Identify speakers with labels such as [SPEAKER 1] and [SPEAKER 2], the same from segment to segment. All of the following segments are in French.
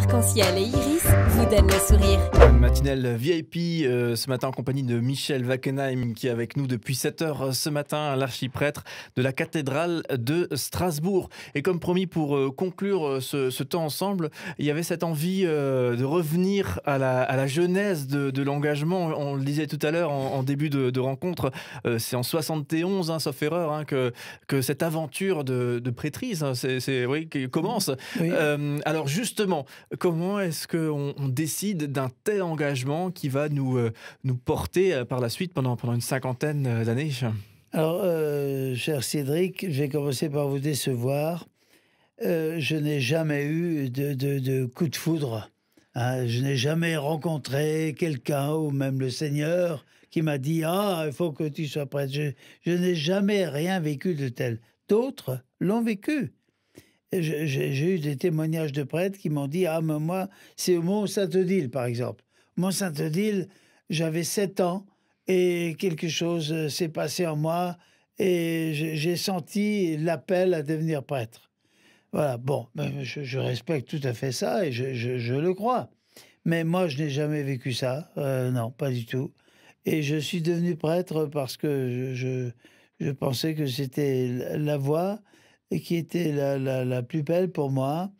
[SPEAKER 1] arc-en-ciel et iris vous donnent le sourire.
[SPEAKER 2] Une matinale VIP ce matin en compagnie de Michel Wackenheim qui est avec nous depuis 7 heures ce matin, l'archiprêtre de la cathédrale de Strasbourg. Et comme promis, pour conclure ce temps ensemble, il y avait cette envie de revenir à la genèse de l'engagement. On le disait tout à l'heure en début de rencontre, c'est en 71, sauf erreur, que cette aventure de prêtrise oui, qui commence.
[SPEAKER 3] Oui.
[SPEAKER 2] Alors justement, comment est-ce qu'on décide d'un tel engagement qui va nous porter par la suite pendant une cinquantaine d'années?
[SPEAKER 3] Alors, cher Cédric, je vais commencer par vous décevoir. Je n'ai jamais eu de coup de foudre. Je n'ai jamais rencontré quelqu'un, ou même le Seigneur, qui m'a dit « Ah, il faut que tu sois prêtre ». Je n'ai jamais rien vécu de tel. D'autres l'ont vécu. J'ai eu des témoignages de prêtres qui m'ont dit « Ah, mais moi, c'est au Mont-Saint-Odile, par exemple. Mont-Saint-Odile, j'avais 7 ans et quelque chose s'est passé en moi et j'ai senti l'appel à devenir prêtre. » Voilà, bon, je respecte tout à fait ça et je le crois. Mais moi, je n'ai jamais vécu ça. Non, pas du tout. Et je suis devenu prêtre parce que je pensais que c'était la voie qui était la plus belle pour moi,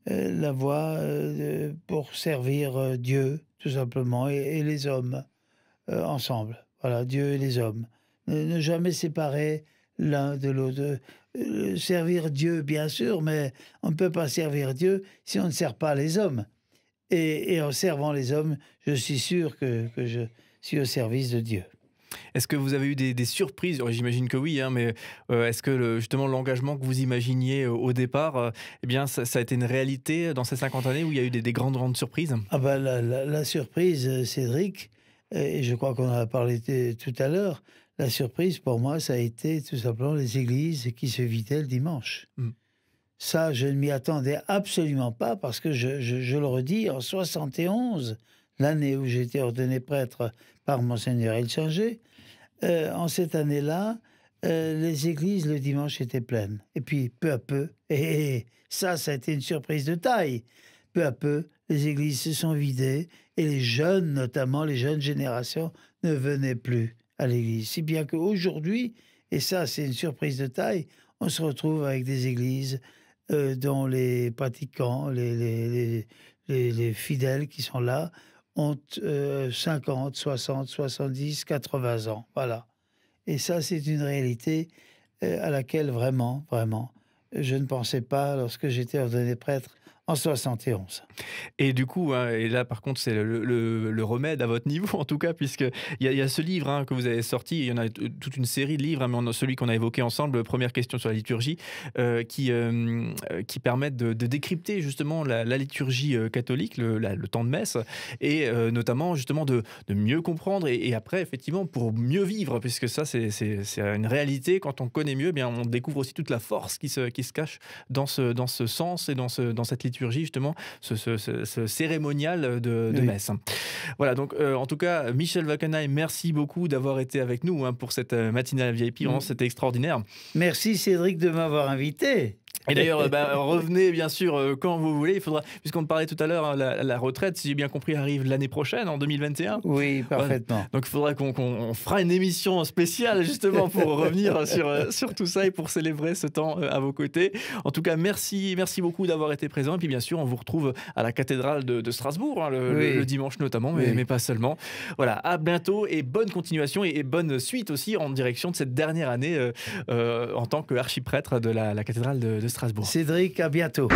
[SPEAKER 3] la voie pour servir Dieu, tout simplement, et les hommes ensemble. Voilà, Dieu et les hommes. Ne jamais séparer l'un de l'autre. Servir Dieu, bien sûr, mais on ne peut pas servir Dieu si on ne sert pas les hommes. Et en servant les hommes, je suis sûr que je suis au service de Dieu.
[SPEAKER 2] Est-ce que vous avez eu des surprises? J'imagine que oui, mais est-ce que justement l'engagement que vous imaginiez au départ, eh bien, ça a été une réalité dans ces 50 années où il y a eu des grandes surprises?
[SPEAKER 3] Ah ben, la surprise, Cédric, et je crois qu'on en a parlé tout à l'heure, la surprise pour moi, ça a été tout simplement les églises qui se vidaient le dimanche. Ça, je ne m'y attendais absolument pas parce que, je le redis, en 71, l'année où j'ai été ordonné prêtre par Monseigneur Elchanger, en cette année-là, les églises le dimanche étaient pleines. Et puis, peu à peu, et ça a été une surprise de taille, peu à peu, les églises se sont vidées et les jeunes, notamment les jeunes générations, ne venaient plus à l'église. Si bien qu'aujourd'hui, et ça c'est une surprise de taille, on se retrouve avec des églises dont les pratiquants, les fidèles qui sont là, ont 50, 60, 70, 80 ans. Voilà. Et ça, c'est une réalité à laquelle vraiment, je ne pensais pas lorsque j'étais ordonné prêtre en 71.
[SPEAKER 2] Et du coup, et là par contre c'est le remède à votre niveau en tout cas, puisqu'il y a ce livre que vous avez sorti, il y en a toute une série de livres, mais celui qu'on a évoqué ensemble, Première question sur la liturgie, qui permettent de décrypter justement la liturgie catholique, le temps de messe, et notamment justement de mieux comprendre, et après effectivement pour mieux vivre, puisque ça c'est une réalité. Quand on connaît mieux, bien on découvre aussi toute la force qui se cache dans ce sens et dans cette liturgie, justement, ce cérémonial de messe. Voilà, donc en tout cas, Michel Wackenheim, merci beaucoup d'avoir été avec nous pour cette matinale VIP. Vraiment, c'était extraordinaire.
[SPEAKER 3] Merci Cédric de m'avoir invité.
[SPEAKER 2] Et d'ailleurs, revenez bien sûr quand vous voulez. Il faudra, puisqu'on parlait tout à l'heure, la retraite, si j'ai bien compris, arrive l'année prochaine, en 2021.
[SPEAKER 3] Oui, parfaitement.
[SPEAKER 2] Ouais. Donc il faudra qu'on fera une émission spéciale justement pour revenir sur tout ça et pour célébrer ce temps à vos côtés. En tout cas, merci beaucoup d'avoir été présent. Et puis bien sûr, on vous retrouve à la cathédrale de Strasbourg, le dimanche notamment, mais pas seulement. Voilà, à bientôt et bonne continuation et bonne suite aussi en direction de cette dernière année en tant qu'archiprêtre de la cathédrale de Strasbourg.
[SPEAKER 3] Cédric, à bientôt.